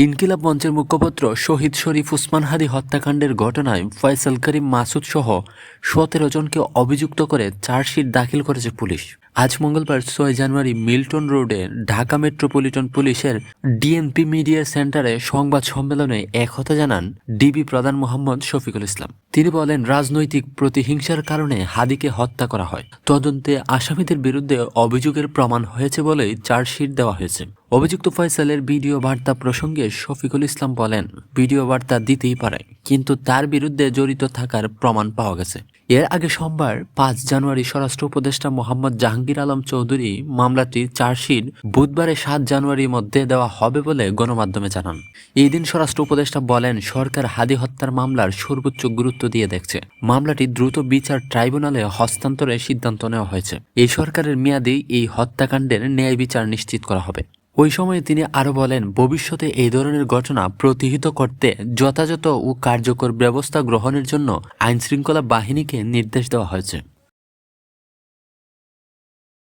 ইনকিলাব মঞ্চের মুখপাত্র শহীদ শরীফ উসমান হাদী হত্যাকাণ্ডের ঘটনায় ফয়সাল করিম মাসুদ সহ 17 জনকে অভিযুক্ত করে চার্জশিট দাখিল করেছে পুলিশ। আজ মঙ্গলবার 6 জানুয়ারি মিল্টন রোডে ঢাকা মেট্রোপলিটন পুলিশের ডিএমপি মিডিয়া সেন্টারে সংবাদ সম্মেলনে একথা জানান ডিবি প্রধান মোহাম্মদ শফিকুল ইসলাম। তিনি বলেন, রাজনৈতিক প্রতিহিংসার কারণে হাদীকে হত্যা করা হয়। তদন্তে আসামিদের বিরুদ্ধে অভিযোগের প্রমাণ হয়েছে বলেই চার্জশিট দেওয়া হয়েছে। অভিযুক্ত ফয়সালের ভিডিও বার্তা প্রসঙ্গে শফিকুল ইসলাম বলেন, ভিডিও বার্তা দিতেই পারে, কিন্তু তার বিরুদ্ধে জড়িত থাকার প্রমাণ পাওয়া গেছে। এর আগে সোমবার 5 জানুয়ারি স্বরাষ্ট্র উপদেষ্টা মোহাম্মদ জাহাঙ্গীর আলম চৌধুরী মামলাটির চার্জশিট বুধবারে 7 জানুয়ারির মধ্যে দেওয়া হবে বলে গণমাধ্যমে জানান। এই দিন স্বরাষ্ট্র উপদেষ্টা বলেন, সরকার হাদী হত্যার মামলার সর্বোচ্চ গুরুত্ব দিয়ে দেখছে। মামলাটি দ্রুত বিচার ট্রাইব্যুনালে হস্তান্তরের সিদ্ধান্ত নেওয়া হয়েছে। এই সরকারের মেয়াদেই এই হত্যাকাণ্ডের ন্যায় বিচার নিশ্চিত করা হবে। ওই সময়ে তিনি আরো বলেন, ভবিষ্যতে এই ধরনের ঘটনা প্রতিহত করতে যথাযথ ও কার্যকর ব্যবস্থা গ্রহণের জন্য আইনশৃঙ্খলা বাহিনীকে নির্দেশ দেওয়া হয়েছে।